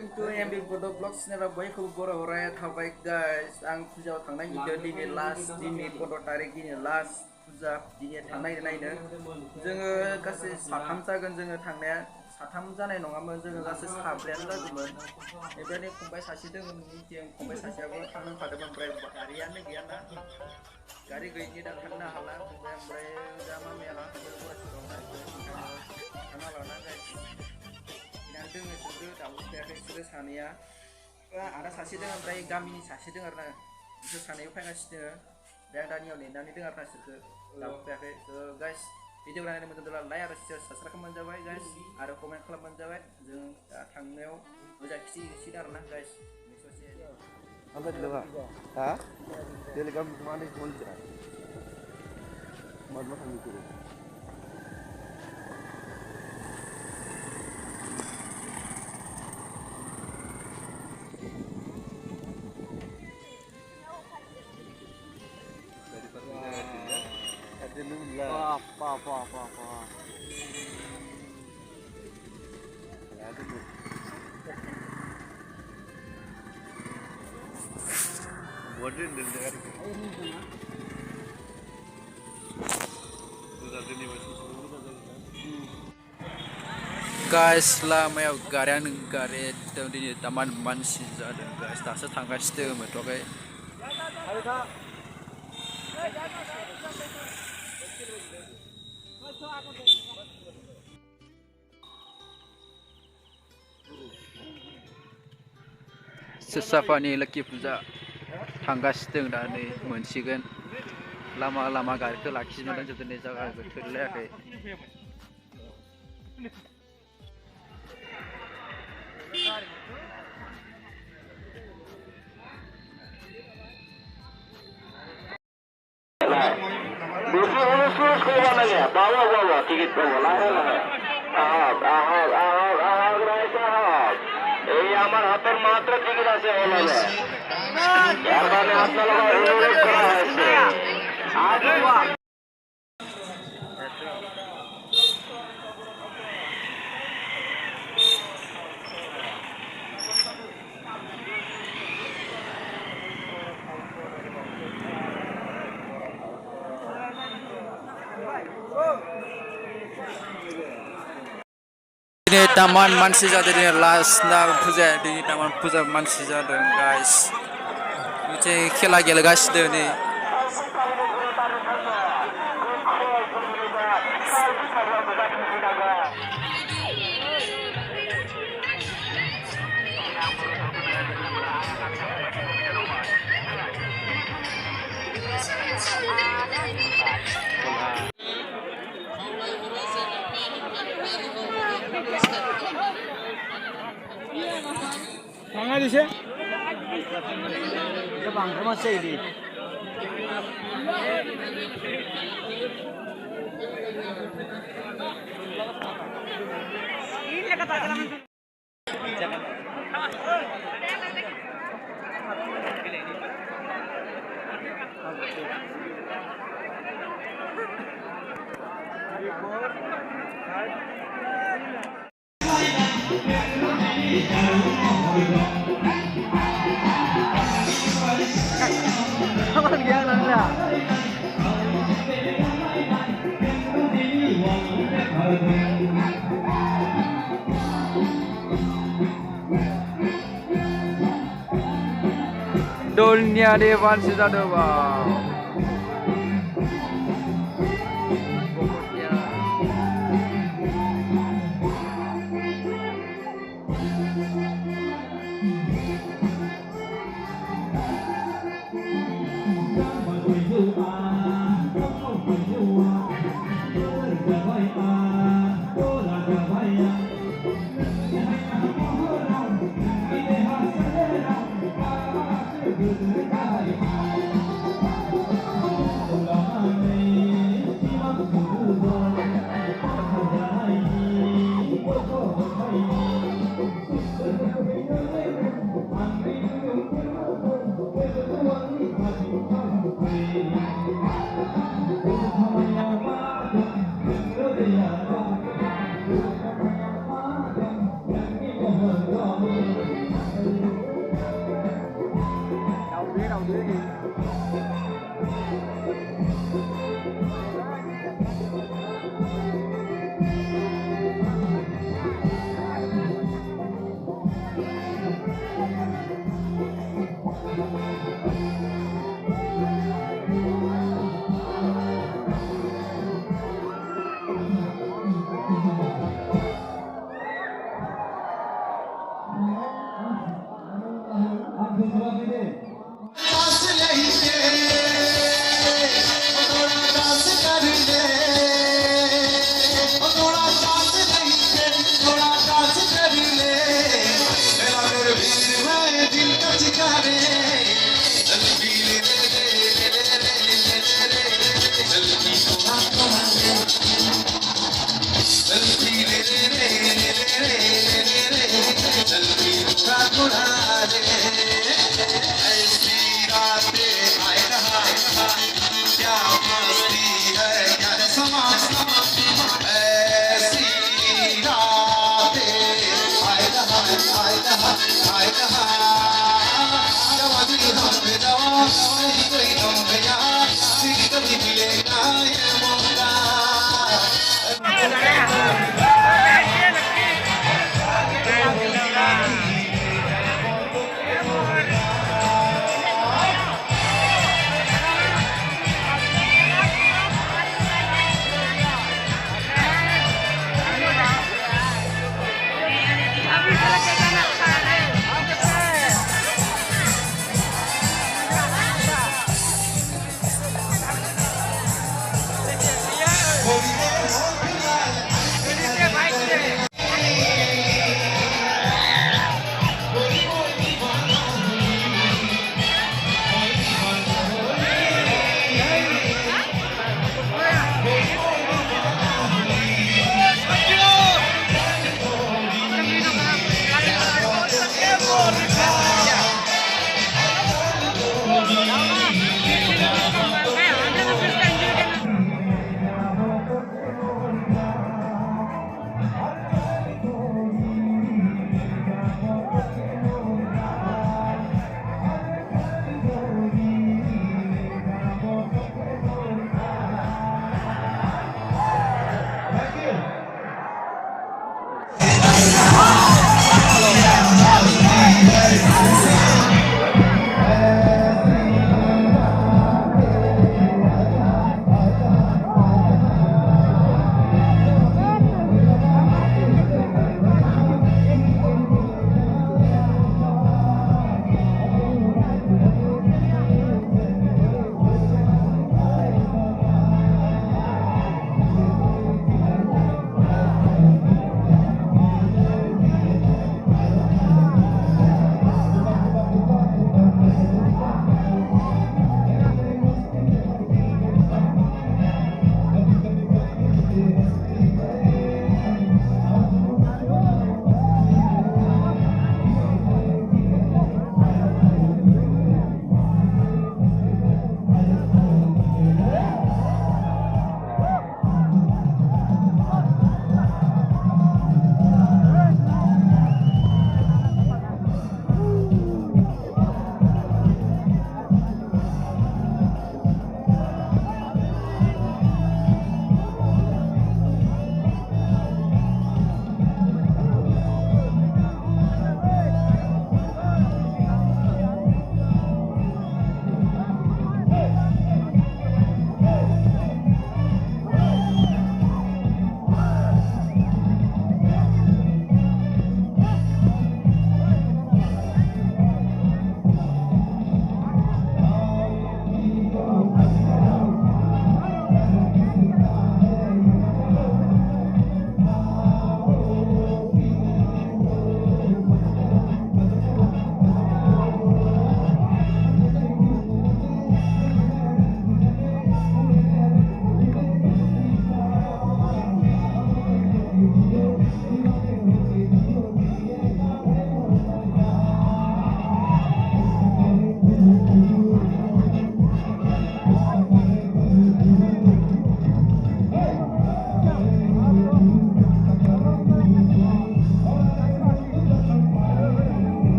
To MB Bodo Vlogs nera bयखौबो बर' हराय थाबाय guys आं फुजायाव थांनाय नुदों दिनै लास्ट दिनै 15 तारिख दिनै लास्ट फुजा दिनै थांनाय नायनो जोङो गासै साथाम जागोन जोङो थांनाया साथाम जानाय नङामोन जोङो गासै साब्रैयानो जागौमोन एबारनि फंबाय सासे दोङो जों फंबाय सासेयाबो थांनो ओंखारदोंमोन ओमफ्राय गारियानो गैयाना गारि गैयिनि दा थांनो हाला फंबाय ओमफ्राय दा मामिया लाना थांदों फरायसालियावहाय ओंखायनो थांना लाना गाइस इनानै दोङो इसोरबो दाबो फैयाखै इसोरो सानैया आदा सासे दङ ओमफ्राय गामिनि सासे दङ आरोना बिसोर सानैबो फैगासिनो ओमफ्राय आं दानियाव नेनानै दङ आरोना इसोरखौ दाबो फैयाखै गाइस भिडिअ नायनो मोजांब्ला लाइक आरो साबसक्राइब खालामबानो जाबाय गाइस आरो कमेन्ट खालामबानो जाबाय जों दा थांनायाव मोजां खिथिसिगोन आरोना guys Apa dulu pak? Hah? Dia lagi mana sih mau jalan? Mana kami tu? Ada lula. Apa. Ada tu. Modern dan jaga. Guys लामायाव गारियानो गारि दिनै तामान मानसि जादों गाइस दासो थांगासिनो मोनथ'वाखै सेसापानि लोखि फुजा थांगासिनो दा नै मोनसिगोन लामा गारिखौ लाखिजोबना दोनजोबदों नै जायगाखौ थोलायाखै bawa tiket bawa এই আমার হাতের মাত্র টিকিট আছে হলে এর মানে আপনারা অনুরোধ করা হয়েছে Ini taman mansi जादों ini last ना फुजा ini taman फुजा mansi जादों guys मोनसे खेला गेलेगासिनो नै Mana di sini? Kita bangga masih ini. Ini kata jalan. Kapan dia nanya? Dunia dewan sejati bang.